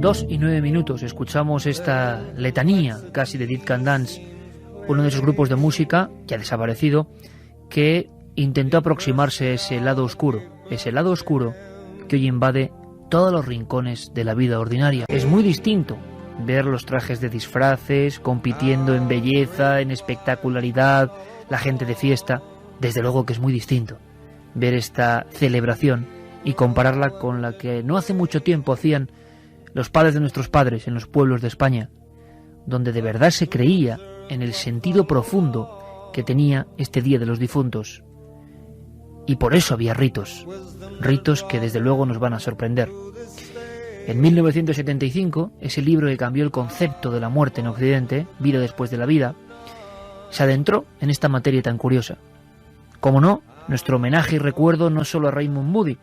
2:09 escuchamos esta letanía casi de Dead Can Dance, uno de esos grupos de música, ya desaparecido, que intentó aproximarse a ese lado oscuro que hoy invade todos los rincones de la vida ordinaria. Es muy distinto ver los trajes de disfraces, compitiendo en belleza, en espectacularidad, la gente de fiesta. Desde luego que es muy distinto ver esta celebración y compararla con la que no hace mucho tiempo hacían los padres de nuestros padres en los pueblos de España, donde de verdad se creía en el sentido profundo que tenía este Día de los Difuntos. Y por eso había ritos que desde luego nos van a sorprender. En 1975, ese libro que cambió el concepto de la muerte en Occidente, Vida después de la vida, se adentró en esta materia tan curiosa. Como no, nuestro homenaje y recuerdo no solo a Raymond Moody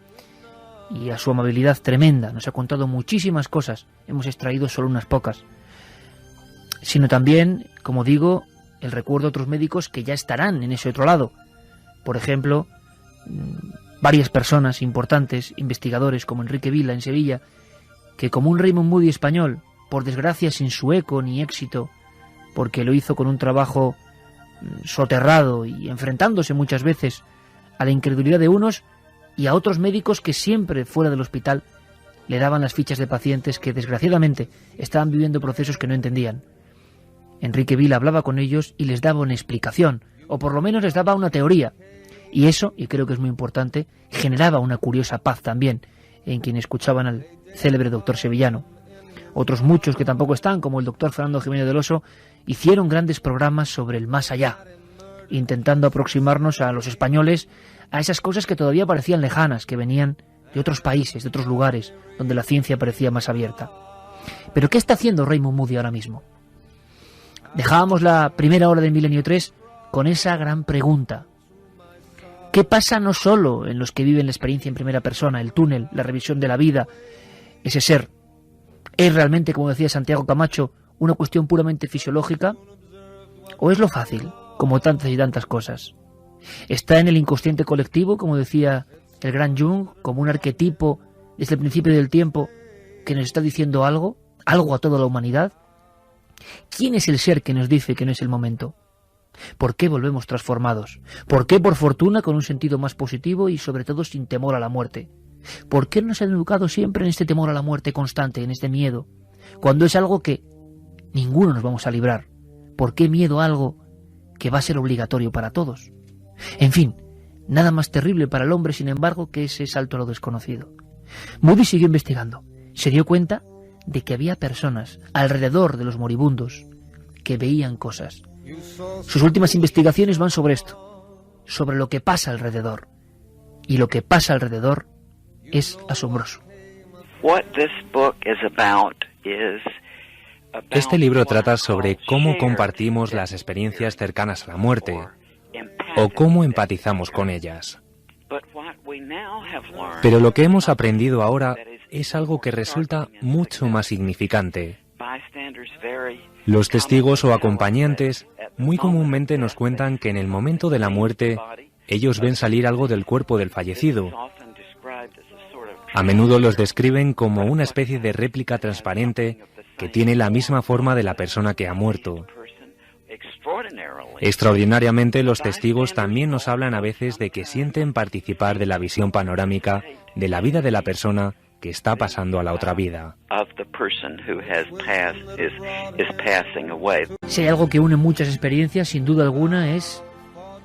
y a su amabilidad tremenda, nos ha contado muchísimas cosas, hemos extraído solo unas pocas, sino también, como digo, el recuerdo a otros médicos que ya estarán en ese otro lado. Por ejemplo, varias personas importantes, investigadores como Enrique Vila en Sevilla, que como un Raymond Moody español, por desgracia sin su eco ni éxito, porque lo hizo con un trabajo soterrado y enfrentándose muchas veces a la incredulidad de unos y a otros médicos que siempre fuera del hospital le daban las fichas de pacientes que desgraciadamente estaban viviendo procesos que no entendían. Enrique Vila hablaba con ellos y les daba una explicación, o por lo menos les daba una teoría, y eso, y creo que es muy importante, generaba una curiosa paz también en quienes escuchaban al célebre doctor sevillano. Otros muchos que tampoco están, como el doctor Fernando Jiménez del Oso, hicieron grandes programas sobre el más allá, intentando aproximarnos a los españoles a esas cosas que todavía parecían lejanas, que venían de otros países, de otros lugares, donde la ciencia parecía más abierta. Pero ¿qué está haciendo Raymond Moody ahora mismo? Dejábamos la primera hora de Milenio 3 con esa gran pregunta. ¿Qué pasa no solo en los que viven la experiencia en primera persona, el túnel, la revisión de la vida, ese ser? ¿Es realmente, como decía Santiago Camacho, una cuestión puramente fisiológica? ¿O es lo fácil, como tantas y tantas cosas? ¿Está en el inconsciente colectivo, como decía el gran Jung, como un arquetipo desde el principio del tiempo que nos está diciendo algo a toda la humanidad? ¿Quién es el ser que nos dice que no es el momento? ¿Por qué volvemos transformados? ¿Por qué, por fortuna, con un sentido más positivo y sobre todo sin temor a la muerte? ¿Por qué nos han educado siempre en este temor a la muerte constante, en este miedo, cuando es algo que ninguno nos vamos a librar? ¿Por qué miedo a algo que va a ser obligatorio para todos? En fin, nada más terrible para el hombre, sin embargo, que ese salto a lo desconocido. Moody siguió investigando. Se dio cuenta de que había personas alrededor de los moribundos que veían cosas. Sus últimas investigaciones van sobre esto, sobre lo que pasa alrededor. Y lo que pasa alrededor es asombroso. Este libro trata sobre cómo compartimos las experiencias cercanas a la muerte o cómo empatizamos con ellas. Pero lo que hemos aprendido ahora es algo que resulta mucho más significante. Los testigos o acompañantes muy comúnmente nos cuentan que en el momento de la muerte ellos ven salir algo del cuerpo del fallecido. A menudo los describen como una especie de réplica transparente que tiene la misma forma de la persona que ha muerto. Extraordinariamente, los testigos también nos hablan a veces de que sienten participar de la visión panorámica de la vida de la persona que está pasando a la otra vida. Si hay algo que une muchas experiencias, sin duda alguna, es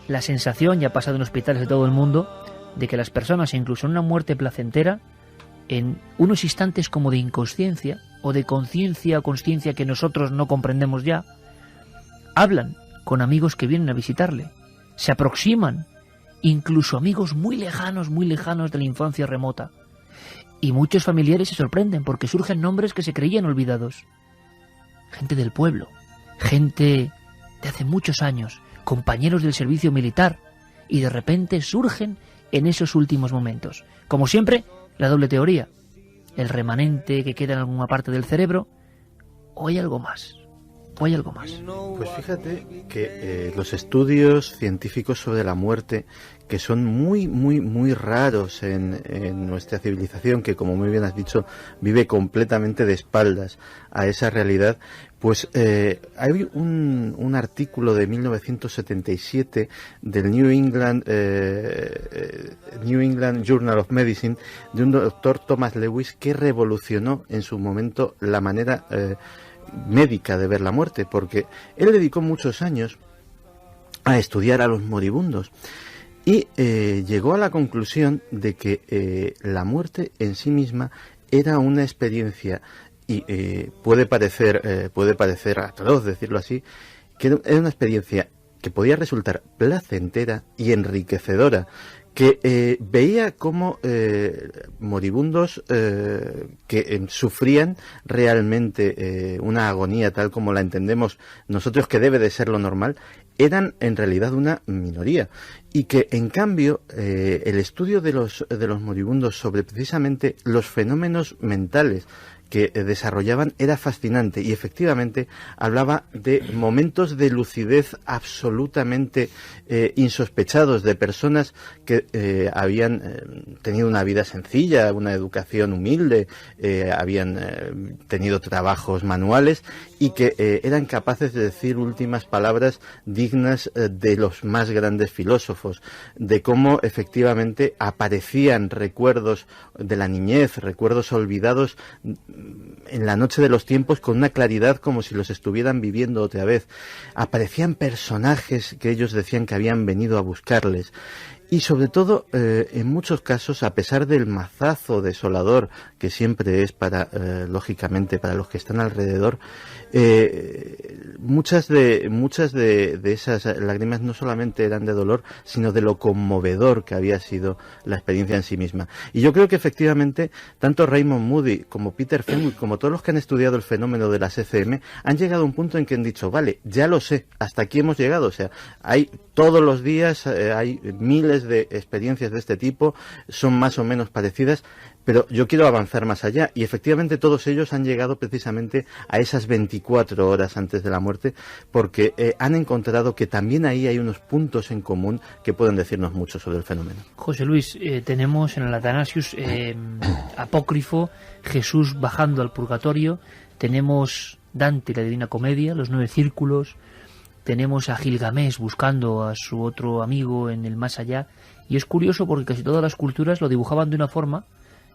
la sensación, ya ha pasado en hospitales de todo el mundo, de que las personas, incluso en una muerte placentera, en unos instantes como de inconsciencia o de conciencia o consciencia que nosotros no comprendemos ya, hablan con amigos que vienen a visitarle, se aproximan, incluso amigos muy lejanos de la infancia remota. Y muchos familiares se sorprenden porque surgen nombres que se creían olvidados. Gente del pueblo, gente de hace muchos años, compañeros del servicio militar, y de repente surgen en esos últimos momentos. Como siempre, la doble teoría, el remanente que queda en alguna parte del cerebro, o hay algo más. Pues fíjate que los estudios científicos sobre la muerte que son muy, muy, muy raros en nuestra civilización, que, como muy bien has dicho, vive completamente de espaldas a esa realidad. Pues hay un artículo de 1977 del New England Journal of Medicine de un doctor Thomas Lewis, que revolucionó en su momento la manera médica de ver la muerte, porque él dedicó muchos años a estudiar a los moribundos y llegó a la conclusión de que la muerte en sí misma era una experiencia, y puede parecer atroz decirlo así, que era una experiencia que podía resultar placentera y enriquecedora, que veía como moribundos que sufrían realmente una agonía tal como la entendemos nosotros, que debe de ser lo normal, eran en realidad una minoría, y que en cambio el estudio de los moribundos sobre precisamente los fenómenos mentales que desarrollaban era fascinante, y efectivamente hablaba de momentos de lucidez absolutamente insospechados, de personas que habían tenido una vida sencilla, una educación humilde, habían tenido trabajos manuales, y que eran capaces de decir últimas palabras dignas de los más grandes filósofos, de cómo efectivamente aparecían recuerdos de la niñez, recuerdos olvidados en la noche de los tiempos con una claridad como si los estuvieran viviendo otra vez. Aparecían personajes que ellos decían que habían venido a buscarles. Y sobre todo, en muchos casos, a pesar del mazazo desolador que siempre es lógicamente, para los que están alrededor, muchas de esas lágrimas no solamente eran de dolor, sino de lo conmovedor que había sido la experiencia en sí misma. Y yo creo que efectivamente, tanto Raymond Moody como Peter Fenwick, como todos los que han estudiado el fenómeno de las ECM, han llegado a un punto en que han dicho, vale, ya lo sé, hasta aquí hemos llegado. O sea, hay todos los días, hay miles de experiencias de este tipo, son más o menos parecidas, pero yo quiero avanzar más allá, y efectivamente todos ellos han llegado precisamente a esas 24 horas antes de la muerte, porque han encontrado que también ahí hay unos puntos en común que pueden decirnos mucho sobre el fenómeno. José Luis, tenemos en el Atanasius apócrifo Jesús bajando al purgatorio, tenemos Dante, la Divina Comedia, los 9 círculos, tenemos a Gilgamesh buscando a su otro amigo en el más allá, y es curioso porque casi todas las culturas lo dibujaban de una forma,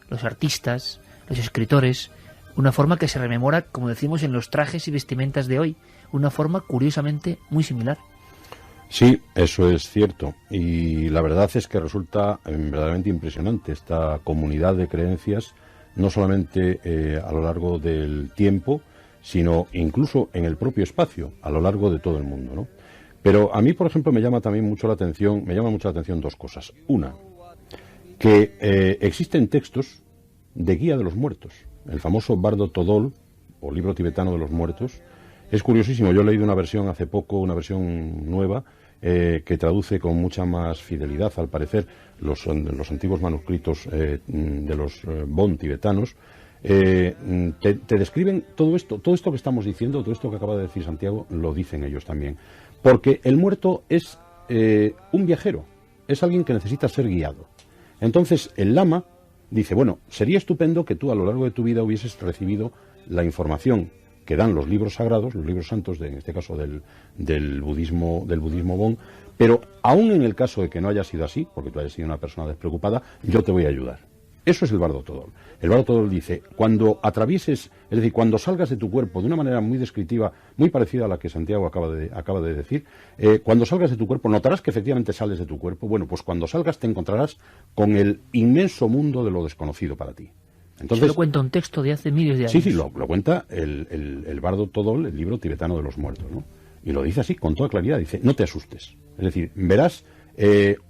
los artistas, los escritores, una forma que se rememora, como decimos, en los trajes y vestimentas de hoy, una forma curiosamente muy similar. Sí, eso es cierto, y la verdad es que resulta verdaderamente impresionante esta comunidad de creencias, no solamente a lo largo del tiempo, sino incluso en el propio espacio, a lo largo de todo el mundo, ¿no? Pero a mí, por ejemplo, me llama mucho la atención dos cosas. Una, que existen textos de guía de los muertos. El famoso Bardo Todol, o libro tibetano de los muertos, es curiosísimo. Yo he leído una versión hace poco, una versión nueva, que traduce con mucha más fidelidad, al parecer, los antiguos manuscritos de los Bon tibetanos. Te describen todo esto que estamos diciendo, todo esto que acaba de decir Santiago, lo dicen ellos también. Porque el muerto es un viajero, es alguien que necesita ser guiado. Entonces el lama dice, bueno, sería estupendo que tú a lo largo de tu vida hubieses recibido la información que dan los libros sagrados, los libros santos, en este caso del budismo Bon, pero aún en el caso de que no haya sido así, porque tú hayas sido una persona despreocupada, yo te voy a ayudar. Eso es el Bardo Todol. El Bardo Todol dice, cuando atravieses, es decir, cuando salgas de tu cuerpo, de una manera muy descriptiva, muy parecida a la que Santiago acaba de decir, cuando salgas de tu cuerpo, notarás que efectivamente sales de tu cuerpo. Bueno, pues cuando salgas te encontrarás con el inmenso mundo de lo desconocido para ti. Entonces, eso lo cuenta un texto de hace miles de años. Sí, lo cuenta el Bardo Todol, el libro tibetano de los muertos, ¿no? Y lo dice así, con toda claridad, dice, no te asustes. Es decir, verás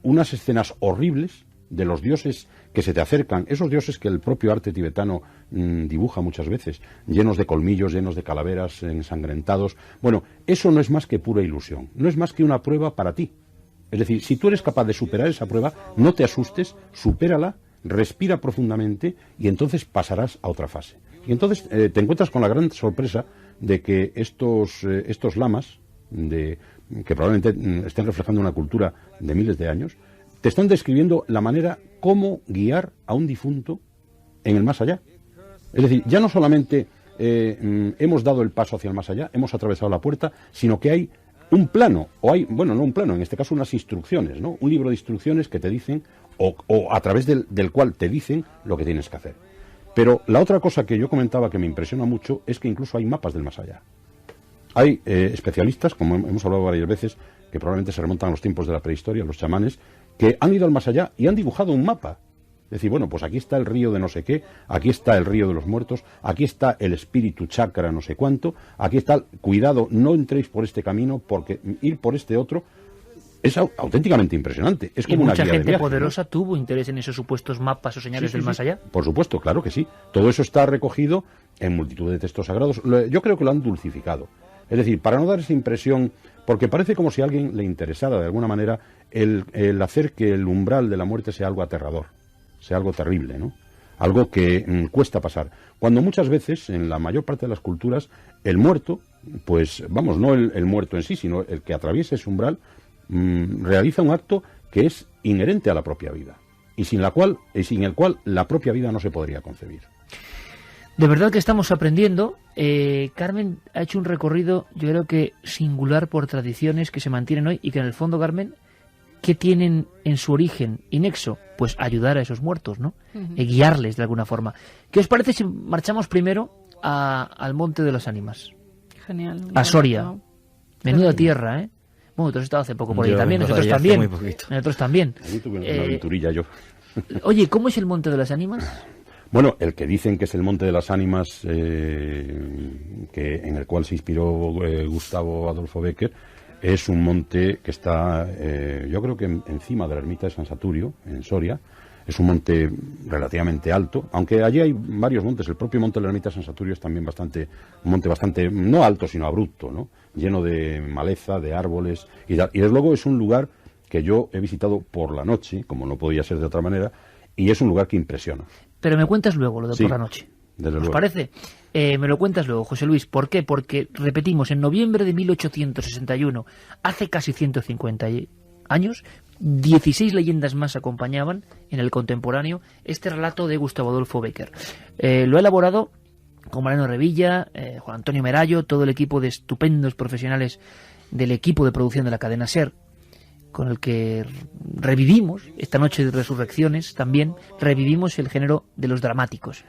unas escenas horribles de los dioses que se te acercan, esos dioses que el propio arte tibetano dibuja muchas veces, llenos de colmillos, llenos de calaveras, ensangrentados. Bueno, eso no es más que pura ilusión, no es más que una prueba para ti. Es decir, si tú eres capaz de superar esa prueba, no te asustes, supérala, respira profundamente y entonces pasarás a otra fase. Y entonces te encuentras con la gran sorpresa de que estos lamas, que probablemente estén reflejando una cultura de miles de años, te están describiendo la manera cómo guiar a un difunto en el más allá. Es decir, ya no solamente hemos dado el paso hacia el más allá, hemos atravesado la puerta, sino que hay un plano, o hay, bueno, no un plano, en este caso unas instrucciones, ¿no? Un libro de instrucciones que te dicen, o a través del cual te dicen lo que tienes que hacer. Pero la otra cosa que yo comentaba que me impresiona mucho es que incluso hay mapas del más allá. Hay especialistas, como hemos hablado varias veces, que probablemente se remontan a los tiempos de la prehistoria, los chamanes, que han ido al más allá y han dibujado un mapa. Es decir, bueno, pues aquí está el río de no sé qué, aquí está el río de los muertos, aquí está el espíritu chakra no sé cuánto, aquí está, cuidado, no entréis por este camino porque ir por este otro es auténticamente impresionante. Es como una guía de viaje. Mucha gente poderosa, ¿no?, tuvo interés en esos supuestos mapas o señales del más allá. Por supuesto, claro que sí. Todo eso está recogido en multitud de textos sagrados. Yo creo que lo han dulcificado. Es decir, para no dar esa impresión, porque parece como si a alguien le interesara de alguna manera el hacer que el umbral de la muerte sea algo aterrador, sea algo terrible, ¿no? Algo que cuesta pasar. Cuando muchas veces, en la mayor parte de las culturas, el muerto, pues vamos, no el muerto en sí, sino el que atraviesa ese umbral, realiza un acto que es inherente a la propia vida y sin el cual la propia vida no se podría concebir. De verdad que estamos aprendiendo. Carmen ha hecho un recorrido, yo creo que singular, por tradiciones que se mantienen hoy y que en el fondo, Carmen, ¿qué tienen en su origen y nexo? Pues ayudar a esos muertos, ¿no? Guiarles de alguna forma. ¿Qué os parece si marchamos primero al Monte de las Ánimas? Genial. A Soria. Menuda tierra, ¿eh? Bueno, tú has estado hace poco por ahí también, nosotros también. Nosotros también. Ahí tuve una aventurilla yo. Oye, ¿cómo es el Monte de las Ánimas? Bueno, el que dicen que es el Monte de las Ánimas, que en el cual se inspiró Gustavo Adolfo Bécquer, es un monte que está, yo creo que encima de la ermita de San Saturio, en Soria. Es un monte relativamente alto, aunque allí hay varios montes. El propio monte de la ermita de San Saturio es también un monte bastante, no alto, sino abrupto, ¿no? Lleno de maleza, de árboles, y desde luego es un lugar que yo he visitado por la noche, como no podía ser de otra manera, y es un lugar que impresiona. Pero me cuentas luego lo de sí, por la noche. Desde ¿Os luego. parece? Me lo cuentas luego, José Luis. ¿Por qué? Porque, repetimos, en noviembre de 1861, hace casi 150 años, 16 leyendas más acompañaban en el contemporáneo este relato de Gustavo Adolfo Bécquer. Lo ha elaborado con Mariano Revilla, Juan Antonio Merallo, todo el equipo de estupendos profesionales del equipo de producción de la cadena SER, con el que revivimos esta noche de resurrecciones, también revivimos el género de los dramáticos.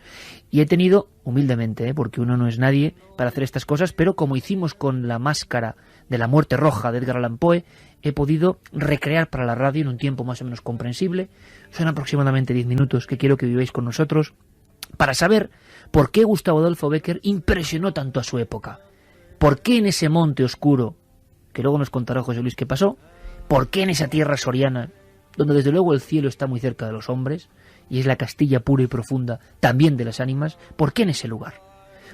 Y he tenido, humildemente, porque uno no es nadie para hacer estas cosas, pero como hicimos con La máscara de la muerte roja de Edgar Allan Poe, he podido recrear para la radio en un tiempo más o menos comprensible. Son aproximadamente 10 minutos que quiero que viváis con nosotros para saber por qué Gustavo Adolfo Bécquer impresionó tanto a su época. ¿Por qué en ese monte oscuro, que luego nos contará José Luis qué pasó? ¿Por qué en esa tierra soriana, donde desde luego el cielo está muy cerca de los hombres, y es la Castilla pura y profunda también de las ánimas? ¿Por qué en ese lugar?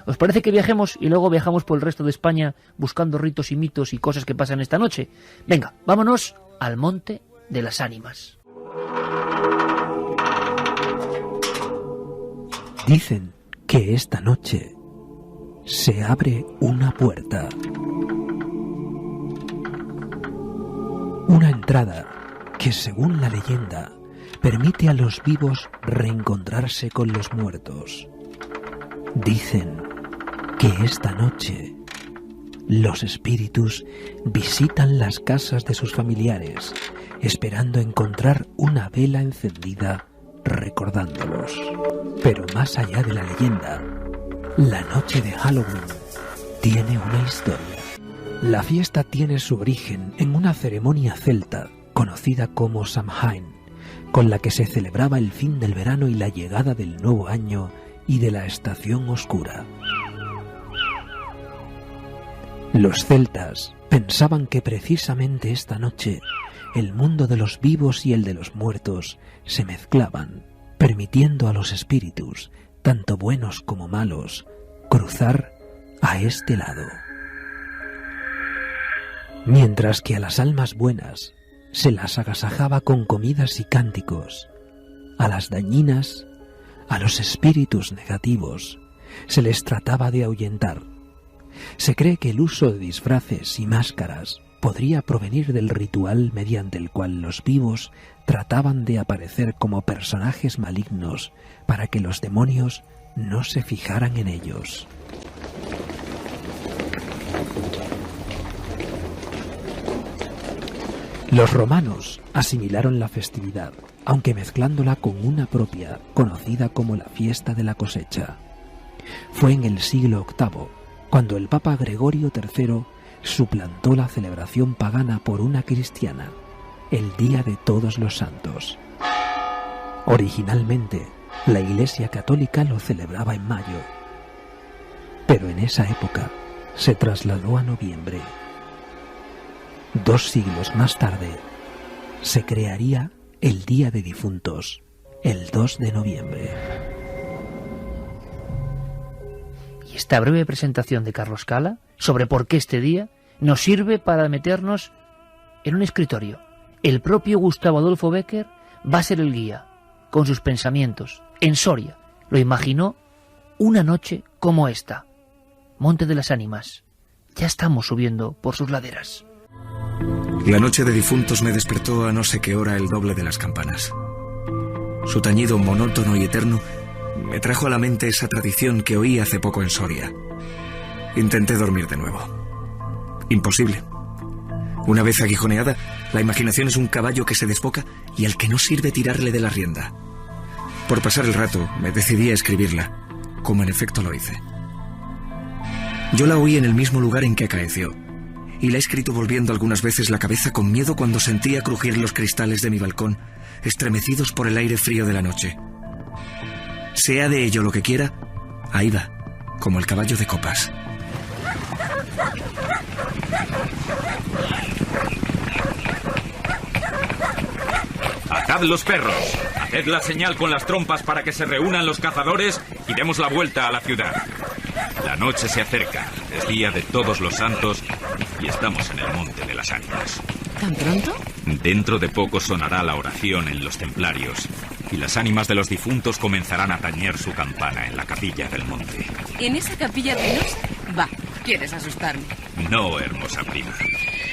¿Os parece que viajemos y luego viajamos por el resto de España buscando ritos y mitos y cosas que pasan esta noche? Venga, vámonos al Monte de las Ánimas. Dicen que esta noche se abre una puerta. Una entrada que, según la leyenda, permite a los vivos reencontrarse con los muertos. Dicen que esta noche los espíritus visitan las casas de sus familiares, esperando encontrar una vela encendida recordándolos. Pero más allá de la leyenda, la noche de Halloween tiene una historia. La fiesta tiene su origen en una ceremonia celta conocida como Samhain, con la que se celebraba el fin del verano y la llegada del nuevo año y de la estación oscura. Los celtas pensaban que precisamente esta noche el mundo de los vivos y el de los muertos se mezclaban, permitiendo a los espíritus, tanto buenos como malos, cruzar a este lado. Mientras que a las almas buenas se las agasajaba con comidas y cánticos, a las dañinas, a los espíritus negativos, se les trataba de ahuyentar. Se cree que el uso de disfraces y máscaras podría provenir del ritual mediante el cual los vivos trataban de aparecer como personajes malignos para que los demonios no se fijaran en ellos. Los romanos asimilaron la festividad, aunque mezclándola con una propia, conocida como la fiesta de la cosecha. Fue en el siglo VIII cuando el Papa Gregorio III suplantó la celebración pagana por una cristiana, el Día de Todos los Santos. Originalmente, la Iglesia Católica lo celebraba en mayo, pero en esa época se trasladó a noviembre. 2 siglos más tarde, se crearía el Día de Difuntos, el 2 de noviembre. Y esta breve presentación de Carlos Cala sobre por qué este día nos sirve para meternos en un escritorio. El propio Gustavo Adolfo Bécquer va a ser el guía, con sus pensamientos, en Soria. Lo imaginó una noche como esta. Monte de las Ánimas. Ya estamos subiendo por sus laderas. La noche de difuntos me despertó a no sé qué hora el doble de las campanas. Su tañido monótono y eterno me trajo a la mente esa tradición que oí hace poco en Soria. Intenté dormir de nuevo. Imposible. Una vez aguijoneada, la imaginación es un caballo que se desboca y al que no sirve tirarle de la rienda. Por pasar el rato, me decidí a escribirla, como en efecto lo hice. Yo la oí en el mismo lugar en que acaeció, y la he escrito volviendo algunas veces la cabeza con miedo cuando sentía crujir los cristales de mi balcón, estremecidos por el aire frío de la noche. Sea de ello lo que quiera, ahí va, como el caballo de copas. ¡Atad los perros! Haced la señal con las trompas para que se reúnan los cazadores y demos la vuelta a la ciudad. La noche se acerca, es día de Todos los Santos y estamos en el Monte de las Ánimas. ¿Tan pronto? Dentro de poco sonará la oración en los templarios y las ánimas de los difuntos comenzarán a tañer su campana en la capilla del monte. ¿En esa capilla ruinosa? Va, ¿quieres asustarme? No, hermosa prima.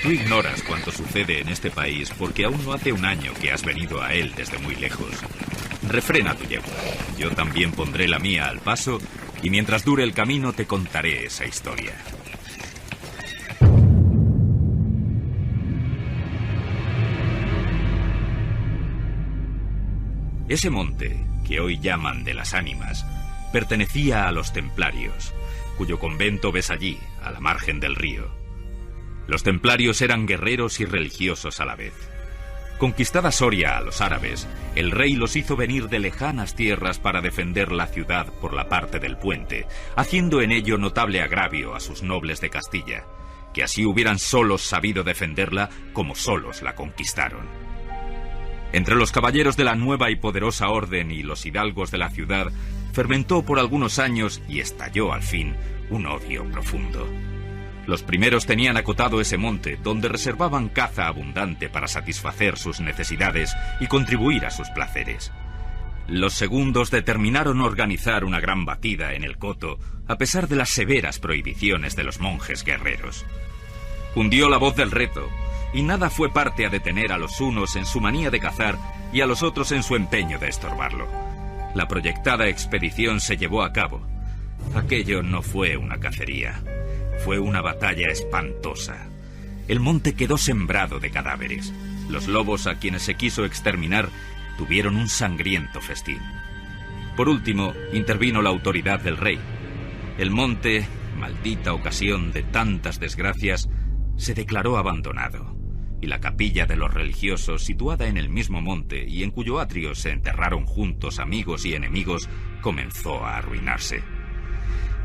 Tú ignoras cuánto sucede en este país porque aún no hace un año que has venido a él desde muy lejos. Refrena tu yegua. Yo también pondré la mía al paso y mientras dure el camino te contaré esa historia. Ese monte, que hoy llaman de las Ánimas, pertenecía a los templarios, cuyo convento ves allí, a la margen del río. Los templarios eran guerreros y religiosos a la vez. Conquistada Soria a los árabes, el rey los hizo venir de lejanas tierras para defender la ciudad por la parte del puente, haciendo en ello notable agravio a sus nobles de Castilla, que así hubieran solos sabido defenderla como solos la conquistaron. Entre los caballeros de la nueva y poderosa orden y los hidalgos de la ciudad, fermentó por algunos años y estalló al fin un odio profundo. Los primeros tenían acotado ese monte, donde reservaban caza abundante para satisfacer sus necesidades y contribuir a sus placeres. Los segundos determinaron organizar una gran batida en el coto, a pesar de las severas prohibiciones de los monjes guerreros. Hundió la voz del reto, y nada fue parte a detener a los unos en su manía de cazar y a los otros en su empeño de estorbarlo. La proyectada expedición se llevó a cabo. Aquello no fue una cacería, fue una batalla espantosa. El monte quedó sembrado de cadáveres. Los lobos a quienes se quiso exterminar tuvieron un sangriento festín. Por último, intervino la autoridad del rey. El monte, maldita ocasión de tantas desgracias, se declaró abandonado, y la capilla de los religiosos, situada en el mismo monte y en cuyo atrio se enterraron juntos amigos y enemigos, comenzó a arruinarse.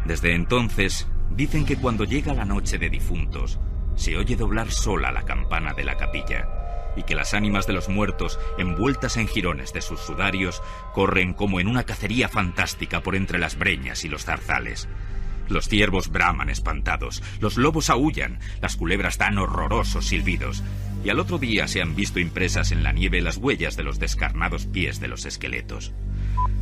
Desde entonces, dicen que cuando llega la noche de difuntos, se oye doblar sola la campana de la capilla, y que las ánimas de los muertos, envueltas en jirones de sus sudarios, corren como en una cacería fantástica por entre las breñas y los zarzales. Los ciervos braman espantados, los lobos aúllan, las culebras dan horrorosos silbidos, y al otro día se han visto impresas en la nieve las huellas de los descarnados pies de los esqueletos.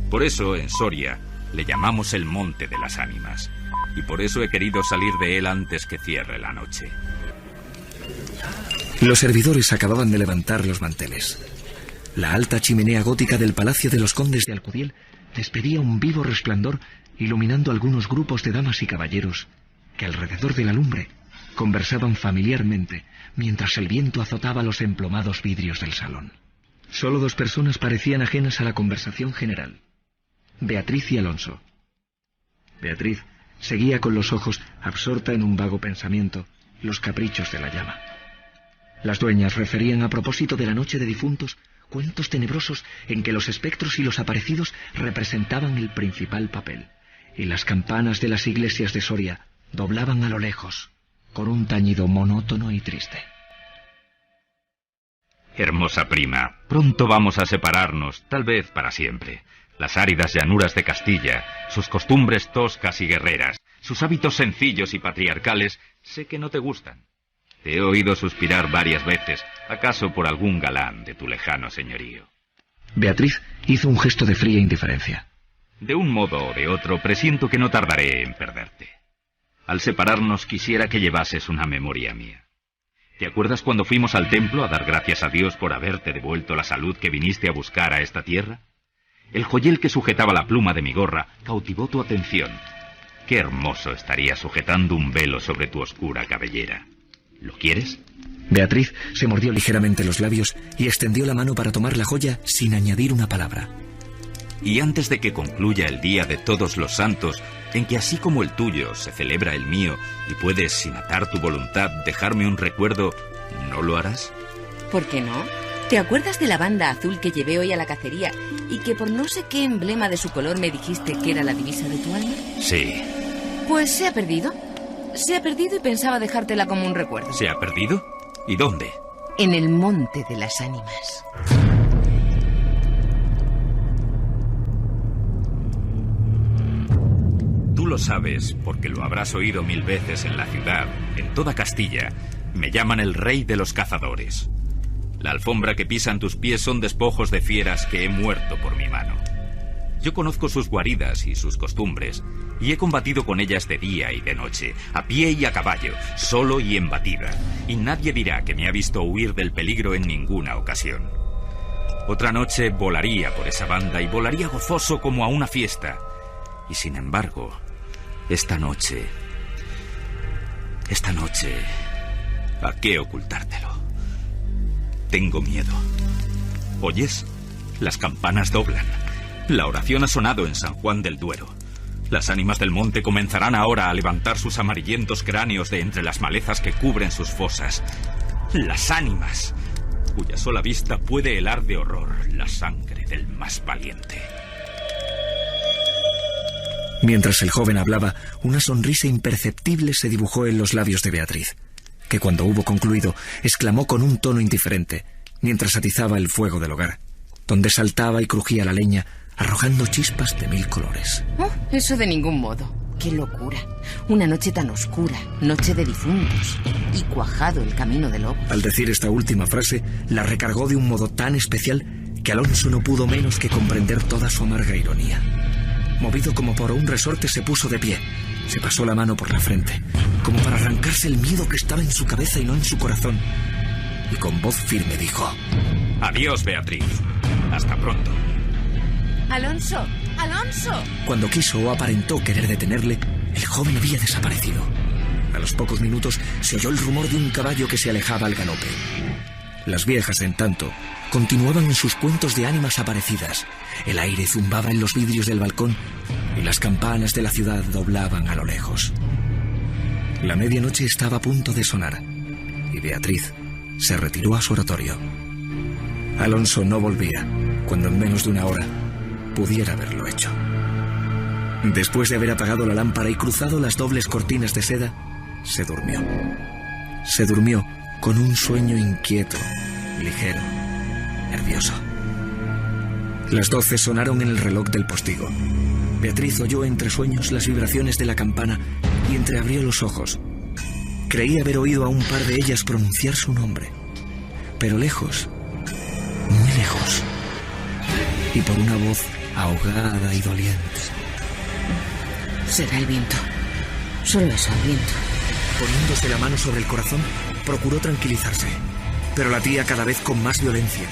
Por eso, en Soria, le llamamos el Monte de las Ánimas, y por eso he querido salir de él antes que cierre la noche. Los servidores acababan de levantar los manteles. La alta chimenea gótica del Palacio de los Condes de Alcudiel despedía un vivo resplandor, iluminando algunos grupos de damas y caballeros que alrededor de la lumbre conversaban familiarmente mientras el viento azotaba los emplomados vidrios del salón. Solo 2 personas parecían ajenas a la conversación general: Beatriz y Alonso. Beatriz seguía con los ojos, absorta en un vago pensamiento, los caprichos de la llama. Las dueñas referían a propósito de la noche de difuntos cuentos tenebrosos en que los espectros y los aparecidos representaban el principal papel, y las campanas de las iglesias de Soria doblaban a lo lejos, con un tañido monótono y triste. Hermosa prima, pronto vamos a separarnos, tal vez para siempre. Las áridas llanuras de Castilla, sus costumbres toscas y guerreras, sus hábitos sencillos y patriarcales, sé que no te gustan. Te he oído suspirar varias veces, acaso por algún galán de tu lejano señorío. Beatriz hizo un gesto de fría indiferencia. De un modo o de otro, presiento que no tardaré en perderte. Al separarnos quisiera que llevases una memoria mía. ¿Te acuerdas cuando fuimos al templo a dar gracias a Dios por haberte devuelto la salud que viniste a buscar a esta tierra? El joyel que sujetaba la pluma de mi gorra cautivó tu atención. Qué hermoso estaría sujetando un velo sobre tu oscura cabellera. ¿Lo quieres? Beatriz se mordió ligeramente los labios y extendió la mano para tomar la joya sin añadir una palabra. Y antes de que concluya el día de todos los santos, en que así como el tuyo se celebra el mío y puedes, sin atar tu voluntad, dejarme un recuerdo, ¿no lo harás? ¿Por qué no? ¿Te acuerdas de la banda azul que llevé hoy a la cacería y que por no sé qué emblema de su color me dijiste que era la divisa de tu alma? Sí. Pues se ha perdido. Se ha perdido y pensaba dejártela como un recuerdo. ¿Se ha perdido? ¿Y dónde? En el Monte de las Ánimas. Tú lo sabes, porque lo habrás oído 1000 veces en la ciudad, en toda Castilla. Me llaman el rey de los cazadores. La alfombra que pisan tus pies son despojos de fieras que he muerto por mi mano. Yo conozco sus guaridas y sus costumbres, y he combatido con ellas de día y de noche, a pie y a caballo, solo y en batida, y nadie dirá que me ha visto huir del peligro en ninguna ocasión. Otra noche volaría por esa banda y volaría gozoso como a una fiesta. Y sin embargo, esta noche, ¿a qué ocultártelo? Tengo miedo. ¿Oyes? Las campanas doblan. La oración ha sonado en San Juan del Duero. Las ánimas del monte comenzarán ahora a levantar sus amarillentos cráneos de entre las malezas que cubren sus fosas. Las ánimas, cuya sola vista puede helar de horror la sangre del más valiente. Mientras el joven hablaba, una sonrisa imperceptible se dibujó en los labios de Beatriz, que cuando hubo concluido, exclamó con un tono indiferente, mientras atizaba el fuego del hogar, donde saltaba y crujía la leña, arrojando chispas de 1000 colores. Oh, eso de ningún modo. ¡Qué locura! Una noche tan oscura, noche de difuntos, y cuajado el camino del lobo. Al decir esta última frase, la recargó de un modo tan especial que Alonso no pudo menos que comprender toda su amarga ironía. Movido como por un resorte, se puso de pie. Se pasó la mano por la frente, como para arrancarse el miedo que estaba en su cabeza y no en su corazón. Y con voz firme dijo: Adiós, Beatriz. Hasta pronto. ¡Alonso! ¡Alonso! Cuando quiso o aparentó querer detenerle, el joven había desaparecido. A los pocos minutos se oyó el rumor de un caballo que se alejaba al galope. Las viejas, en tanto, continuaban en sus cuentos de ánimas aparecidas. El aire zumbaba en los vidrios del balcón y las campanas de la ciudad doblaban a lo lejos. La medianoche estaba a punto de sonar y Beatriz se retiró a su oratorio. Alonso no volvía cuando en menos de una hora pudiera haberlo hecho. Después de haber apagado la lámpara y cruzado las dobles cortinas de seda, se durmió. Se durmió con un sueño inquieto, ligero, nervioso. Las 12 sonaron en el reloj del postigo. Beatriz oyó entre sueños las vibraciones de la campana y entreabrió los ojos. Creía haber oído a un par de ellas pronunciar su nombre, pero lejos, muy lejos, y por una voz ahogada y doliente. Será el viento. Solo eso, el viento. Poniéndose la mano sobre el corazón, procuró tranquilizarse, pero latía cada vez con más violencia.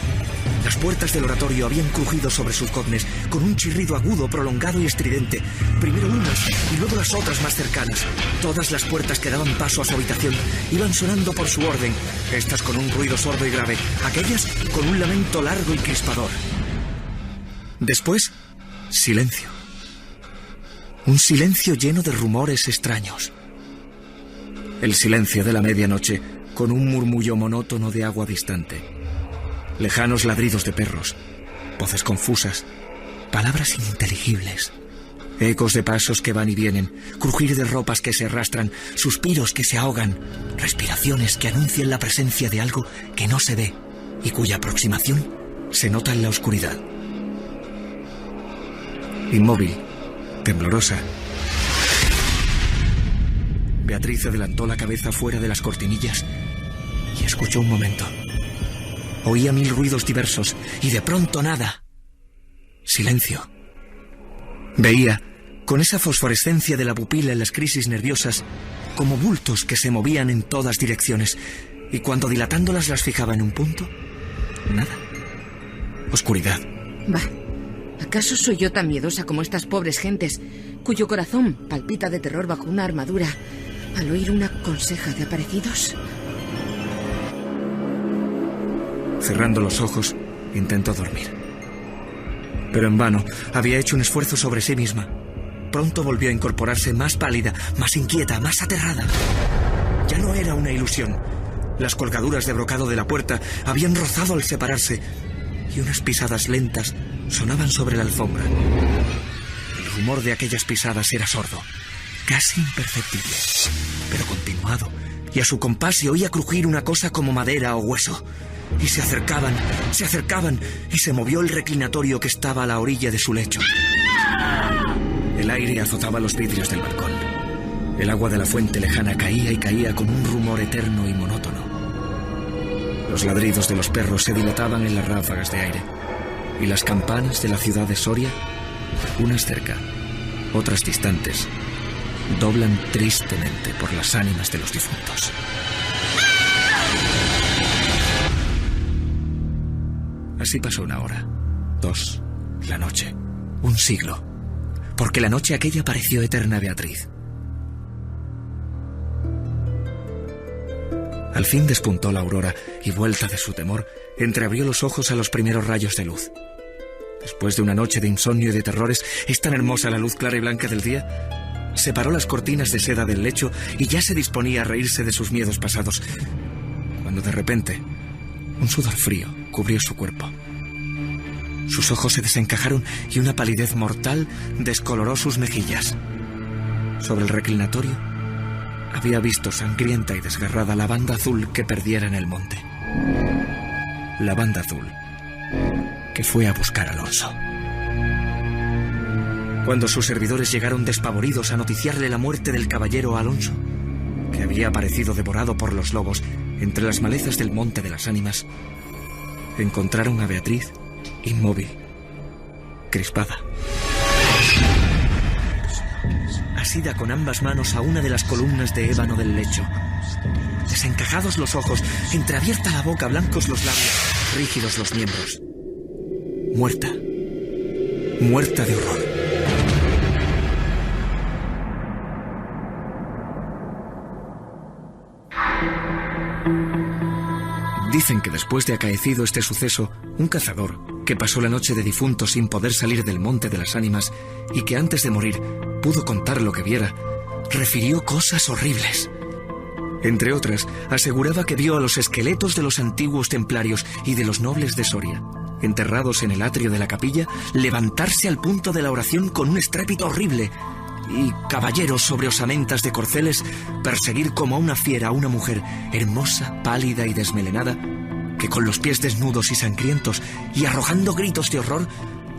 Las puertas del oratorio habían crujido sobre sus goznes con un chirrido agudo, prolongado y estridente. Primero unas y luego las otras más cercanas. Todas las puertas que daban paso a su habitación iban sonando por su orden, estas con un ruido sordo y grave, aquellas con un lamento largo y crispador. Después, silencio. Un silencio lleno de rumores extraños. El silencio de la medianoche, con un murmullo monótono de agua distante. Lejanos ladridos de perros, voces confusas, palabras ininteligibles, ecos de pasos que van y vienen, crujir de ropas que se arrastran, suspiros que se ahogan, respiraciones que anuncian la presencia de algo que no se ve y cuya aproximación se nota en la oscuridad. Inmóvil, temblorosa, Beatriz adelantó la cabeza fuera de las cortinillas y escuchó un momento. Oía mil ruidos diversos y de pronto nada. Silencio. Veía, con esa fosforescencia de la pupila en las crisis nerviosas, como bultos que se movían en todas direcciones, y cuando dilatándolas las fijaba en un punto, nada. Oscuridad. Bah, ¿acaso soy yo tan miedosa como estas pobres gentes, cuyo corazón palpita de terror bajo una armadura al oír una conseja de aparecidos? Cerrando los ojos, intentó dormir. Pero en vano, había hecho un esfuerzo sobre sí misma. Pronto volvió a incorporarse más pálida, más inquieta, más aterrada. Ya no era una ilusión. Las colgaduras de brocado de la puerta habían rozado al separarse y unas pisadas lentas sonaban sobre la alfombra. El rumor de aquellas pisadas era sordo, casi imperceptible, pero continuado, y a su compás se oía crujir una cosa como madera o hueso. Y se acercaban, y se movió el reclinatorio que estaba a la orilla de su lecho. El aire azotaba los vidrios del balcón. El agua de la fuente lejana caía y caía con un rumor eterno y monótono. Los ladridos de los perros se dilataban en las ráfagas de aire. Y las campanas de la ciudad de Soria, unas cerca, otras distantes, doblan tristemente por las ánimas de los difuntos. Así pasó una hora, 2, la noche, un siglo, porque la noche aquella pareció eterna a Beatriz. Al fin despuntó la aurora y, vuelta de su temor, entreabrió los ojos a los primeros rayos de luz. Después de una noche de insomnio y de terrores, ¿es tan hermosa la luz clara y blanca del día? Separó las cortinas de seda del lecho y ya se disponía a reírse de sus miedos pasados, cuando de repente un sudor frío cubrió su cuerpo. Sus ojos se desencajaron y una palidez mortal descoloró sus mejillas. Sobre el reclinatorio había visto sangrienta y desgarrada la banda azul que perdiera en el monte. La banda azul que fue a buscar a Alonso. Cuando sus servidores llegaron despavoridos a noticiarle la muerte del caballero Alonso, que había aparecido devorado por los lobos entre las malezas del Monte de las Ánimas, encontraron a Beatriz inmóvil, crispada, asida con ambas manos a una de las columnas de ébano del lecho. Desencajados los ojos, entreabierta la boca, blancos los labios, rígidos los miembros. Muerta, muerta de horror. Dicen que después de acaecido este suceso, un cazador, que pasó la noche de difuntos sin poder salir del Monte de las Ánimas y que antes de morir pudo contar lo que viera, refirió cosas horribles. Entre otras, aseguraba que vio a los esqueletos de los antiguos templarios y de los nobles de Soria, enterrados en el atrio de la capilla, levantarse al punto de la oración con un estrépito horrible, y caballeros sobre osamentas de corceles perseguir como a una fiera a una mujer hermosa, pálida y desmelenada, que con los pies desnudos y sangrientos y arrojando gritos de horror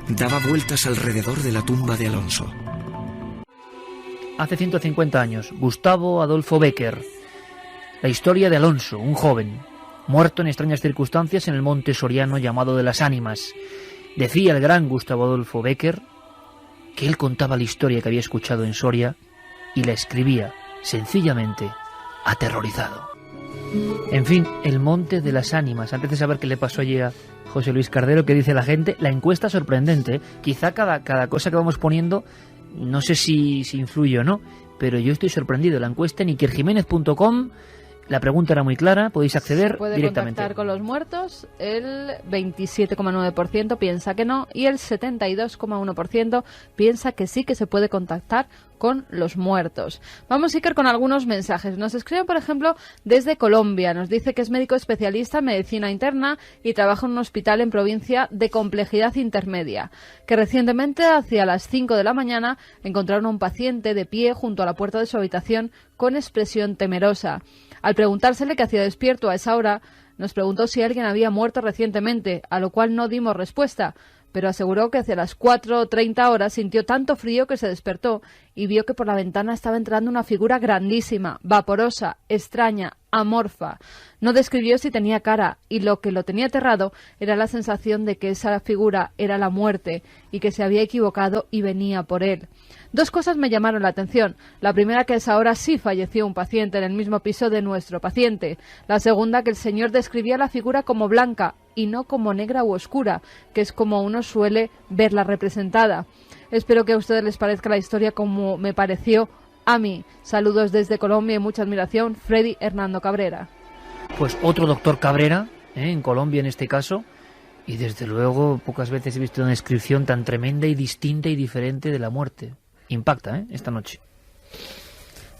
daba vueltas alrededor de la tumba de Alonso. Hace 150 años, Gustavo Adolfo Bécquer. La historia de Alonso, un joven, muerto en extrañas circunstancias en el monte soriano llamado de las Ánimas. Decía el gran Gustavo Adolfo Bécquer que él contaba la historia que había escuchado en Soria y la escribía, sencillamente, aterrorizado. En fin, el Monte de las Ánimas. Antes de saber qué le pasó allí a José Luis Cardero, ¿qué dice la gente? La encuesta sorprendente, ¿eh? Quizá cada cosa que vamos poniendo, no sé si influye o no, pero yo estoy sorprendido. La encuesta en ikerjiménez.com, la pregunta era muy clara, podéis acceder puede directamente. Contactar con los muertos, el 27,9% piensa que no y el 72,1% piensa que sí, que se puede contactar con los muertos. Vamos, Iker, con algunos mensajes. Nos escriben, por ejemplo, desde Colombia. Nos dice que es médico especialista en medicina interna y trabaja en un hospital en provincia de complejidad intermedia. Que recientemente, hacia las 5 de la mañana, encontraron a un paciente de pie junto a la puerta de su habitación con expresión temerosa. Al preguntársele qué hacía despierto a esa hora, nos preguntó si alguien había muerto recientemente, a lo cual no dimos respuesta, pero aseguró que hacia las 4:30 horas sintió tanto frío que se despertó y vio que por la ventana estaba entrando una figura grandísima, vaporosa, extraña, amorfa. No describió si tenía cara, y lo que lo tenía aterrado era la sensación de que esa figura era la muerte y que se había equivocado y venía por él. Dos cosas me llamaron la atención. La primera, que a esa hora sí falleció un paciente en el mismo piso de nuestro paciente. La segunda, que el señor describía la figura como blanca y no como negra u oscura, que es como uno suele verla representada. Espero que a ustedes les parezca la historia como me pareció a mí. Saludos desde Colombia y mucha admiración, Freddy Hernando Cabrera. Pues otro doctor Cabrera, en Colombia en este caso, y desde luego pocas veces he visto una descripción tan tremenda y distinta y diferente de la muerte. Impacta, esta noche.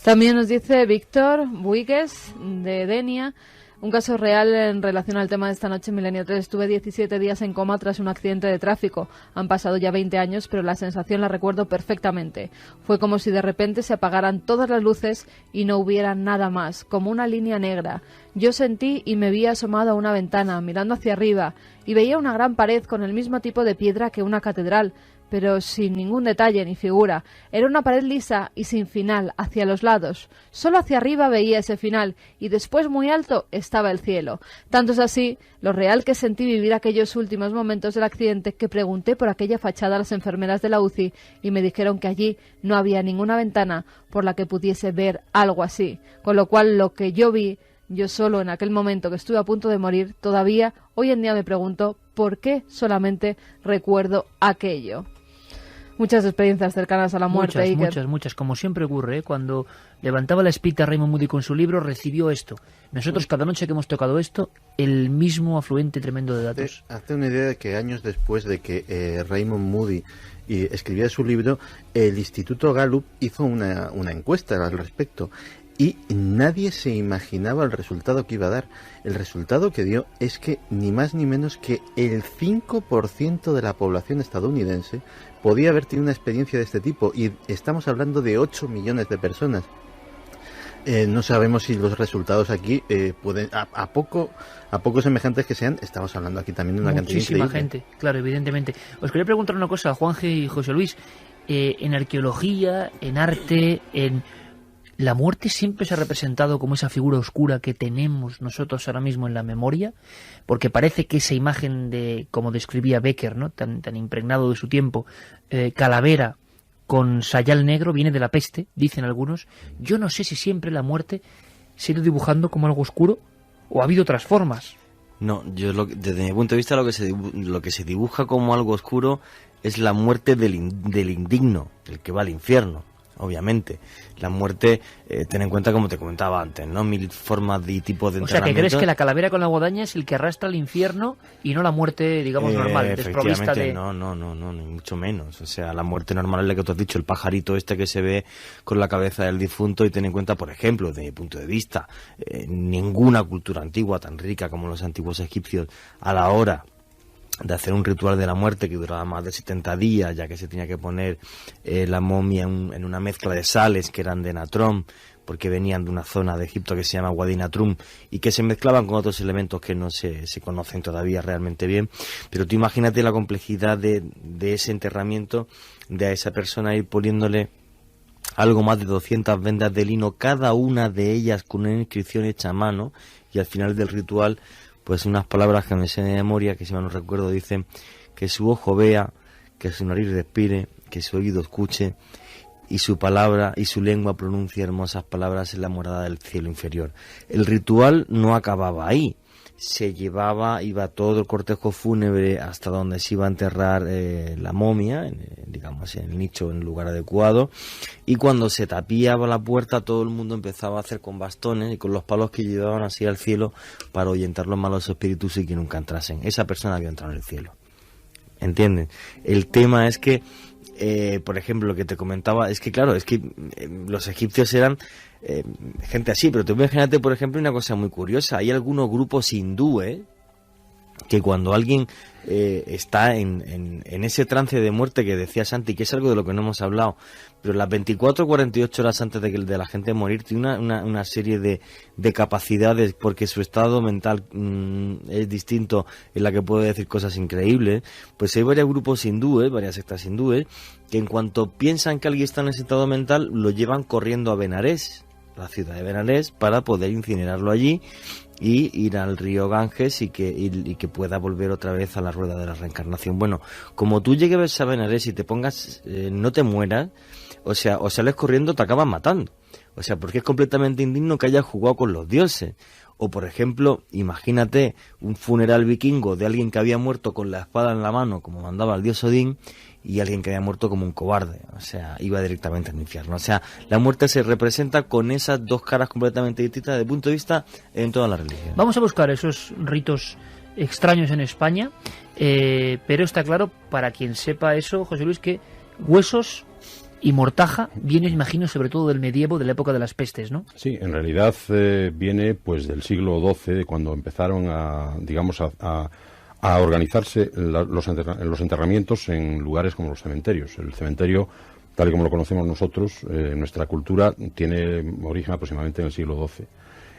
También nos dice Víctor Buigues, de Denia, un caso real en relación al tema de esta noche en Milenio 3. Estuve 17 días en coma tras un accidente de tráfico. Han pasado ya 20 años, pero la sensación la recuerdo perfectamente. Fue como si de repente se apagaran todas las luces y no hubiera nada más, como una línea negra. Yo sentí y me vi asomado a una ventana, mirando hacia arriba, y veía una gran pared con el mismo tipo de piedra que una catedral, pero sin ningún detalle ni figura. Era una pared lisa y sin final, hacia los lados. Solo hacia arriba veía ese final, y después muy alto estaba el cielo. Tanto es así lo real que sentí vivir aquellos últimos momentos del accidente, que pregunté por aquella fachada a las enfermeras de la UCI y me dijeron que allí no había ninguna ventana por la que pudiese ver algo así. Con lo cual lo que yo vi, yo solo en aquel momento que estuve a punto de morir, todavía hoy en día me pregunto por qué solamente recuerdo aquello. Muchas experiencias cercanas a la muerte, Iker. Muchas, como siempre ocurre, cuando levantaba la espita Raymond Moody con su libro, recibió esto. Nosotros cada noche que hemos tocado esto, el mismo afluente tremendo de datos. Hazte una idea de que años después de que Raymond Moody escribiera su libro, el Instituto Gallup hizo una encuesta al respecto. Y nadie se imaginaba el resultado que iba a dar. El resultado que dio es que ni más ni menos que el 5% de la población estadounidense podía haber tenido una experiencia de este tipo. Y estamos hablando de 8 millones de personas. No sabemos si los resultados aquí pueden, a poco semejantes que sean, estamos hablando aquí también de una cantidad increíble. Muchísima gente, claro, evidentemente. Os quería preguntar una cosa, Juanje y José Luis. En arqueología, en arte, ¿la muerte siempre se ha representado como esa figura oscura que tenemos nosotros ahora mismo en la memoria? Porque parece que esa imagen de, como describía Becker, ¿no?, tan impregnado de su tiempo, calavera con sayal negro, viene de la peste, dicen algunos. Yo no sé si siempre la muerte se ha ido dibujando como algo oscuro o ha habido otras formas. No, desde mi punto de vista lo que se dibuja como algo oscuro es la muerte del indigno, el que va al infierno. Obviamente, la muerte, ten en cuenta, como te comentaba antes, ¿no?, 1000 formas y tipos de enterramiento. O sea, que crees que la calavera con la guadaña es el que arrastra al infierno y no la muerte, digamos, normal, desprovista de... No, ni mucho menos. O sea, la muerte normal es la que tú has dicho, el pajarito este que se ve con la cabeza del difunto. Y ten en cuenta, por ejemplo, desde mi punto de vista, ninguna cultura antigua tan rica como los antiguos egipcios, a la hora de hacer un ritual de la muerte que duraba más de 70 días, ya que se tenía que poner la momia en una mezcla de sales que eran de natrón, porque venían de una zona de Egipto que se llama Wadi Natrum, y que se mezclaban con otros elementos que no se conocen todavía realmente bien. Pero tú imagínate la complejidad de ese enterramiento, de a esa persona ir poniéndole algo más de 200 vendas de lino, cada una de ellas con una inscripción hecha a mano, y al final del ritual, pues unas palabras que me sé de memoria, que si mal no recuerdo, dicen: que su ojo vea, que su nariz respire, que su oído escuche, y su palabra y su lengua pronuncia hermosas palabras en la morada del cielo inferior. El ritual no acababa ahí. Se iba todo el cortejo fúnebre hasta donde se iba a enterrar la momia, en el nicho, en el lugar adecuado, y cuando se tapiaba la puerta todo el mundo empezaba a hacer con bastones y con los palos que llevaban así al cielo para ahuyentar los malos espíritus y que nunca entrasen. Esa persona había entrado en el cielo. ¿Entienden? El tema es que, por ejemplo, lo que te comentaba, es que claro, los egipcios eran gente así, pero tú imagínate, por ejemplo, una cosa muy curiosa. Hay algunos grupos hindúes que cuando alguien está en ese trance de muerte que decía Santi, que es algo de lo que no hemos hablado, pero las 24 o 48 horas antes de la gente morir tiene una serie de capacidades, porque su estado mental es distinto, en la que puede decir cosas increíbles. Pues hay varios grupos hindúes, varias sectas hindúes, que en cuanto piensan que alguien está en ese estado mental, lo llevan corriendo a Benarés, la ciudad de Benarés, para poder incinerarlo allí y ir al río Ganges y que pueda volver otra vez a la rueda de la reencarnación. Bueno, como tú llegues a Benarés y te pongas, no te mueras, o sales corriendo, te acaban matando. O sea, porque es completamente indigno que hayas jugado con los dioses. O, por ejemplo, imagínate un funeral vikingo de alguien que había muerto con la espada en la mano, como mandaba el dios Odín, y alguien que había muerto como un cobarde. O sea, iba directamente al infierno. O sea, la muerte se representa con esas dos caras completamente distintas desde el punto de vista en toda la religión. Vamos a buscar esos ritos extraños en España, pero está claro, para quien sepa eso, José Luis, que huesos y mortaja viene, imagino, sobre todo del medievo, de la época de las pestes, ¿no? Sí, en realidad viene pues del siglo XII, cuando empezaron a organizarse los enterramientos en lugares como los cementerios. El cementerio, tal y como lo conocemos nosotros, en nuestra cultura, tiene origen aproximadamente en el siglo XII.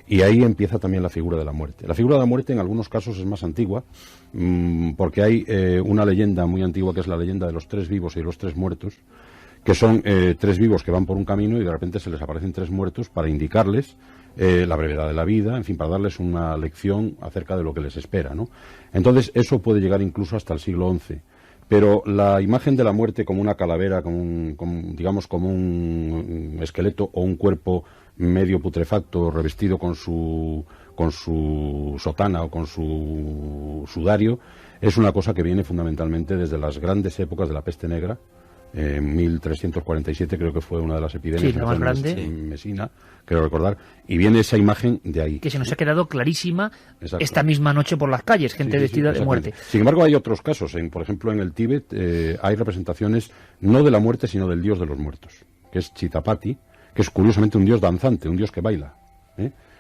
Y ahí empieza también la figura de la muerte. La figura de la muerte en algunos casos es más antigua, porque hay una leyenda muy antigua que es la leyenda de los tres vivos y los tres muertos, que son tres vivos que van por un camino y de repente se les aparecen tres muertos para indicarles la brevedad de la vida, en fin, para darles una lección acerca de lo que les espera, ¿no? Entonces, eso puede llegar incluso hasta el siglo XI. Pero la imagen de la muerte como una calavera, como un esqueleto o un cuerpo medio putrefacto revestido con su sotana o con su sudario, es una cosa que viene fundamentalmente desde las grandes épocas de la peste negra. En 1347 creo que fue una de las epidemias más grande en Mesina, creo recordar, y viene esa imagen de ahí. Que se nos ha quedado clarísima. Exacto. Esta misma noche por las calles, gente vestida de muerte. Sin embargo, hay otros casos. Por ejemplo, en el Tíbet hay representaciones no de la muerte, sino del dios de los muertos, que es Chitapati, que es curiosamente un dios danzante, un dios que baila.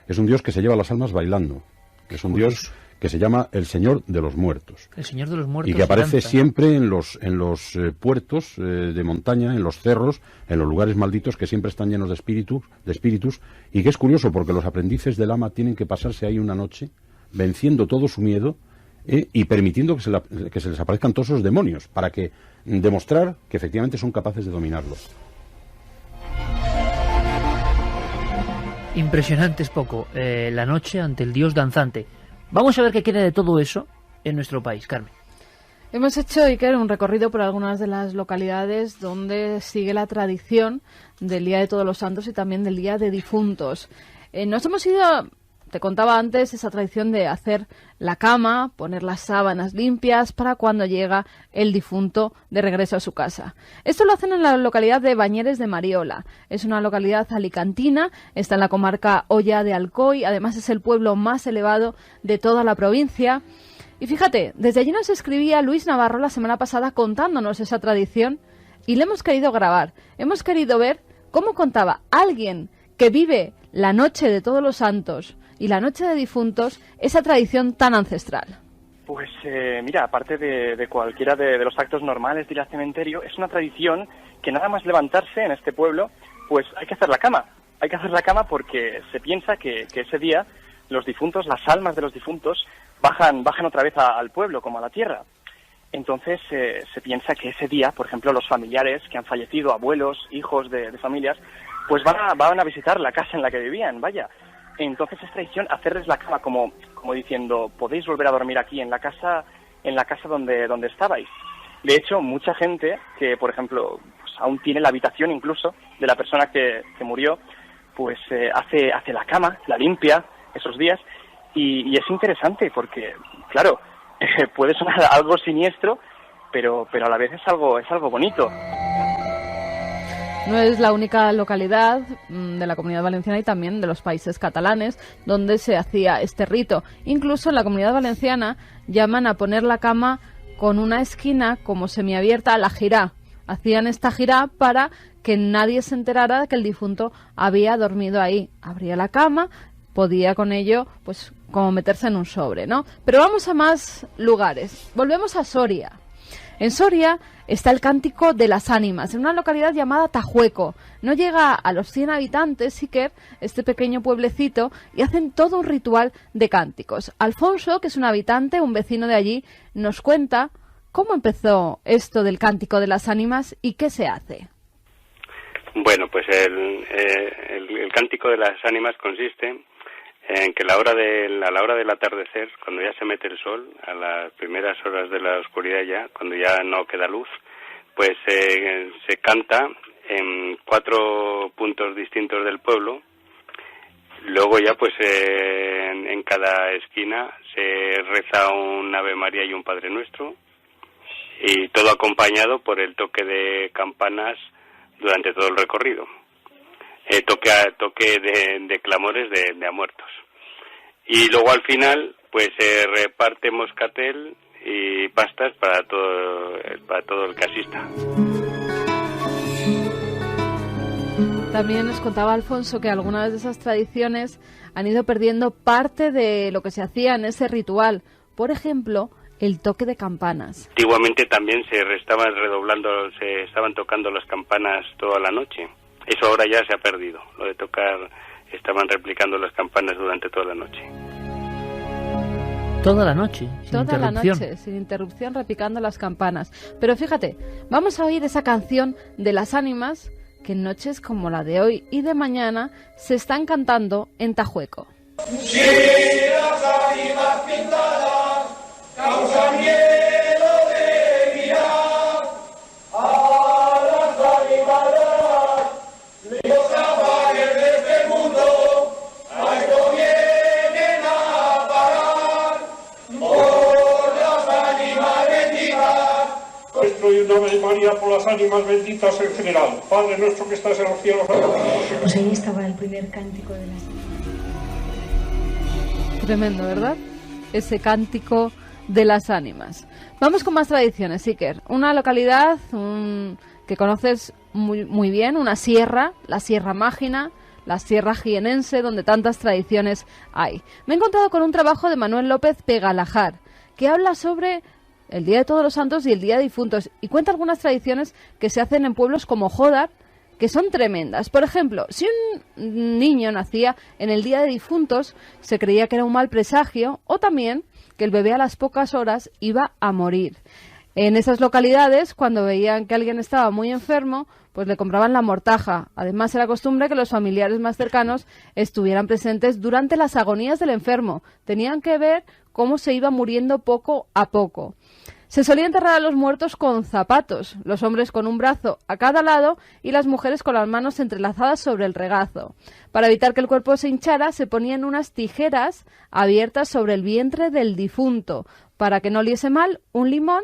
Es un dios que se lleva las almas bailando. Es un dios que se llama el Señor de los Muertos. El Señor de los Muertos. Y que aparece siempre en los puertos de montaña, en los cerros, en los lugares malditos que siempre están llenos de espíritus, y que es curioso porque los aprendices del Lama tienen que pasarse ahí una noche venciendo todo su miedo y permitiendo que se les aparezcan todos esos demonios para que demostrar que efectivamente son capaces de dominarlos. Impresionante es poco. La noche ante el dios danzante. Vamos a ver qué queda de todo eso en nuestro país, Carmen. Hemos hecho, Iker, un recorrido por algunas de las localidades donde sigue la tradición del Día de Todos los Santos y también del Día de Difuntos. Nos hemos ido, te contaba antes, esa tradición de hacer la cama, poner las sábanas limpias para cuando llega el difunto de regreso a su casa. Esto lo hacen en la localidad de Bañeres de Mariola. Es una localidad alicantina, está en la comarca Oya de Alcoy, además es el pueblo más elevado de toda la provincia. Y fíjate, desde allí nos escribía Luis Navarro la semana pasada contándonos esa tradición y le hemos querido grabar. Hemos querido ver cómo contaba alguien que vive la noche de Todos los Santos y la noche de difuntos esa tradición tan ancestral. Pues mira, aparte de cualquiera de los actos normales de ir al cementerio, es una tradición que nada más levantarse en este pueblo, pues hay que hacer la cama. Hay que hacer la cama porque se piensa que ese día los difuntos, las almas de los difuntos, bajan otra vez al pueblo, como a la tierra. Entonces se piensa que ese día, por ejemplo, los familiares que han fallecido, abuelos, hijos de familias, pues van a visitar la casa en la que vivían, vaya. Entonces es tradición hacerles la cama como diciendo, podéis volver a dormir aquí en la casa donde estabais. De hecho, mucha gente que, por ejemplo, pues aún tiene la habitación incluso de la persona que murió, pues hace la cama, la limpia esos días, y es interesante porque, claro, puede sonar algo siniestro, pero a la vez es algo bonito. No es la única localidad de la Comunidad Valenciana y también de los países catalanes donde se hacía este rito. Incluso en la Comunidad Valenciana llaman a poner la cama con una esquina como semiabierta a la jirá. Hacían esta jirá para que nadie se enterara de que el difunto había dormido ahí. Abría la cama, podía con ello, pues, como meterse en un sobre, ¿no? Pero vamos a más lugares. Volvemos a Soria. En Soria está el Cántico de las Ánimas, en una localidad llamada Tajueco. No llega a los 100 habitantes, Iker, este pequeño pueblecito, y hacen todo un ritual de cánticos. Alfonso, que es un habitante, un vecino de allí, nos cuenta cómo empezó esto del Cántico de las Ánimas y qué se hace. Bueno, pues el Cántico de las Ánimas consiste en que a la hora del atardecer, cuando ya se mete el sol, a las primeras horas de la oscuridad ya, cuando ya no queda luz, pues se canta en 4 puntos distintos del pueblo. Luego ya pues en cada esquina se reza un Ave María y un Padre Nuestro, y todo acompañado por el toque de campanas durante todo el recorrido. Toque de clamores de muertos. Y luego al final pues se reparte moscatel y pastas para todo el casista. También nos contaba Alfonso que algunas de esas tradiciones han ido perdiendo parte de lo que se hacía en ese ritual. Por ejemplo, el toque de campanas. Antiguamente también se estaban tocando las campanas toda la noche. Eso ahora ya se ha perdido. Lo de tocar, estaban replicando las campanas durante toda la noche. Toda la noche, sin interrupción, replicando las campanas. Pero fíjate, vamos a oír esa canción de las ánimas que en noches como la de hoy y de mañana se están cantando en Tajueco. Sí, las ánimas pintadas causan miedo de mirar a las ánimas. Los afanes de este mundo a esto vienen a parar por las ánimas benditas. Nuestro y una Ave María por las ánimas benditas en general. Padre nuestro que estás en los cielos. Pues ahí estaba el primer cántico de las... Tremendo, ¿verdad? Ese cántico de las ánimas. Vamos con más tradiciones, Iker. Una localidad que conoces muy bien, una sierra, la Sierra Mágina, la Sierra Jienense, donde tantas tradiciones hay. Me he encontrado con un trabajo de Manuel López Pegalajar, que habla sobre el Día de Todos los Santos y el Día de Difuntos, y cuenta algunas tradiciones que se hacen en pueblos como Jódar, que son tremendas. Por ejemplo, si un niño nacía en el Día de Difuntos, se creía que era un mal presagio, o también que el bebé a las pocas horas iba a morir. En esas localidades, cuando veían que alguien estaba muy enfermo, pues le compraban la mortaja. Además, era costumbre que los familiares más cercanos estuvieran presentes durante las agonías del enfermo. Tenían que ver cómo se iba muriendo poco a poco. Se solía enterrar a los muertos con zapatos, los hombres con un brazo a cada lado y las mujeres con las manos entrelazadas sobre el regazo. Para evitar que el cuerpo se hinchara, se ponían unas tijeras abiertas sobre el vientre del difunto, para que no oliese mal un limón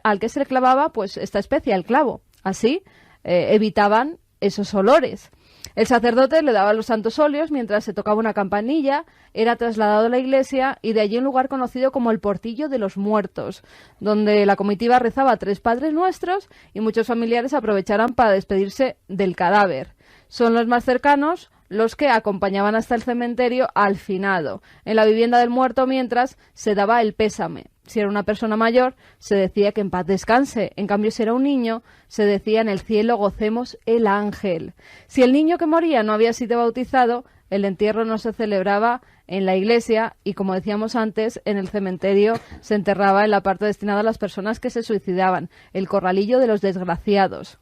al que se le clavaba pues esta especie, el clavo. Así evitaban esos olores. El sacerdote le daba los santos óleos mientras se tocaba una campanilla, era trasladado a la iglesia y de allí un lugar conocido como el Portillo de los Muertos, donde la comitiva rezaba 3 Padres Nuestros y muchos familiares aprovecharan para despedirse del cadáver. Son los más cercanos los que acompañaban hasta el cementerio al finado, en la vivienda del muerto, mientras se daba el pésame. Si era una persona mayor, se decía que en paz descanse. En cambio, si era un niño, se decía en el cielo gocemos el ángel. Si el niño que moría no había sido bautizado, el entierro no se celebraba en la iglesia y, como decíamos antes, en el cementerio se enterraba en la parte destinada a las personas que se suicidaban, el corralillo de los desgraciados.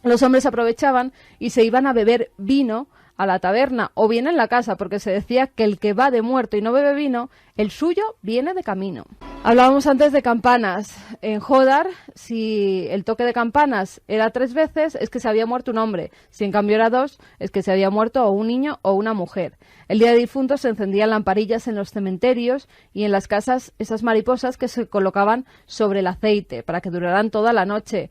Los hombres aprovechaban y se iban a beber vino a la taberna o bien en la casa, porque se decía que el que va de muerto y no bebe vino, el suyo viene de camino. Hablábamos antes de campanas. En Jodar, si el toque de campanas era 3 veces, es que se había muerto un hombre. Si en cambio era 2, es que se había muerto o un niño o una mujer. El día de difuntos se encendían lamparillas en los cementerios y en las casas esas mariposas que se colocaban sobre el aceite para que duraran toda la noche.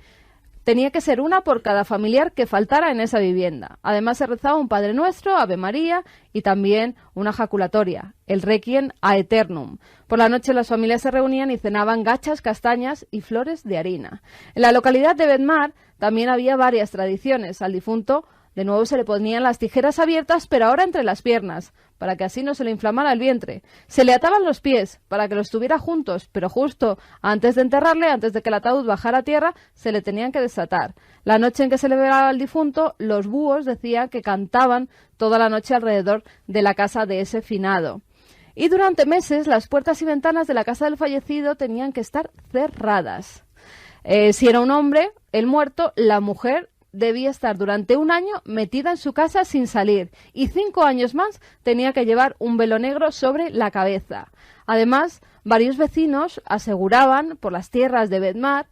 Tenía que ser una por cada familiar que faltara en esa vivienda. Además se rezaba un Padre Nuestro, Ave María y también una jaculatoria, el Requiem a Eternum. Por la noche las familias se reunían y cenaban gachas, castañas y flores de harina. En la localidad de Bedmar también había varias tradiciones. Al difunto de nuevo se le ponían las tijeras abiertas, pero ahora entre las piernas, para que así no se le inflamara el vientre. Se le ataban los pies, para que los tuviera juntos, pero justo antes de enterrarle, antes de que el ataúd bajara a tierra, se le tenían que desatar. La noche en que se le velaba al difunto, los búhos decían que cantaban toda la noche alrededor de la casa de ese finado. Y durante meses las puertas y ventanas de la casa del fallecido tenían que estar cerradas. Si era un hombre, el muerto, la mujer debía estar durante 1 año metida en su casa sin salir y 5 años más tenía que llevar un velo negro sobre la cabeza. Además, varios vecinos aseguraban por las tierras de Bedmar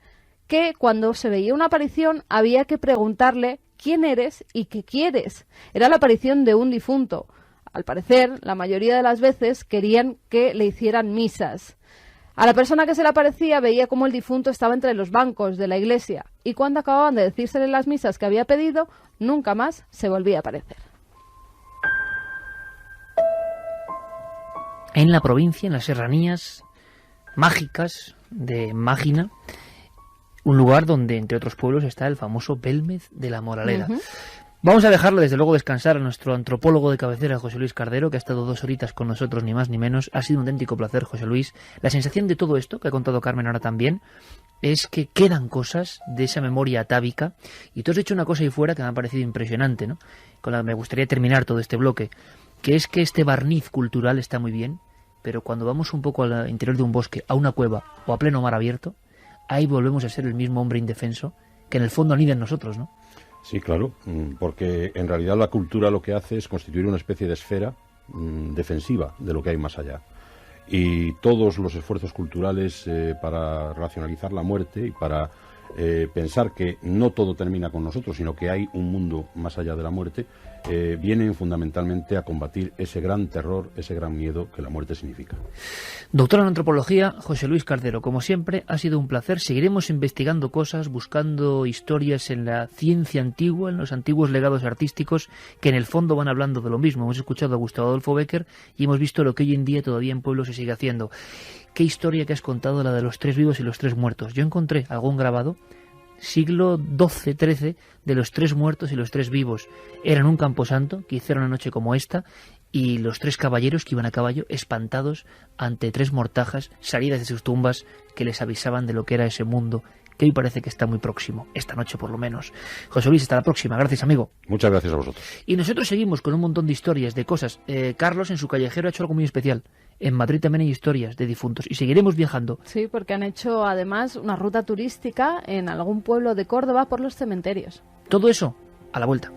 que cuando se veía una aparición había que preguntarle quién eres y qué quieres. Era la aparición de un difunto. Al parecer, la mayoría de las veces querían que le hicieran misas. A la persona que se le aparecía veía cómo el difunto estaba entre los bancos de la iglesia y cuando acababan de decírsele las misas que había pedido, nunca más se volvía a aparecer. En la provincia, en las serranías mágicas de Mágina, un lugar donde, entre otros pueblos, está el famoso Belmez de la Moraleda. Vamos a dejarlo, desde luego, descansar a nuestro antropólogo de cabecera, José Luis Cardero, que ha estado 2 horitas con nosotros, ni más ni menos. Ha sido un auténtico placer, José Luis. La sensación de todo esto, que ha contado Carmen ahora también, es que quedan cosas de esa memoria atávica. Y tú has dicho una cosa ahí fuera que me ha parecido impresionante, ¿no? Con la que me gustaría terminar todo este bloque, que es que este barniz cultural está muy bien, pero cuando vamos un poco al interior de un bosque, a una cueva o a pleno mar abierto, ahí volvemos a ser el mismo hombre indefenso que en el fondo anida en nosotros, ¿no? Sí, claro, porque en realidad la cultura lo que hace es constituir una especie de esfera defensiva de lo que hay más allá. Y todos los esfuerzos culturales para racionalizar la muerte y para pensar que no todo termina con nosotros, sino que hay un mundo más allá de la muerte, vienen fundamentalmente a combatir ese gran terror, ese gran miedo que la muerte significa. Doctor en antropología, José Luis Cardero, como siempre, ha sido un placer. Seguiremos investigando cosas, buscando historias en la ciencia antigua, en los antiguos legados artísticos, que en el fondo van hablando de lo mismo. Hemos escuchado a Gustavo Adolfo Bécquer y hemos visto lo que hoy en día todavía en pueblos se sigue haciendo. ¿Qué historia que has contado, la de los 3 vivos y los 3 muertos? Yo encontré algún grabado siglo XII-XIII de los 3 muertos y los 3 vivos. Eran un camposanto que hicieron una noche como esta y los 3 caballeros que iban a caballo espantados ante 3 mortajas salidas de sus tumbas que les avisaban de lo que era ese mundo que hoy parece que está muy próximo, esta noche por lo menos. José Luis, hasta la próxima. Gracias, amigo. Muchas gracias a vosotros. Y nosotros seguimos con un montón de historias, de cosas. Carlos en su callejero ha hecho algo muy especial. En Madrid también hay historias de difuntos y seguiremos viajando. Sí, porque han hecho además una ruta turística en algún pueblo de Córdoba por los cementerios. Todo eso a la vuelta.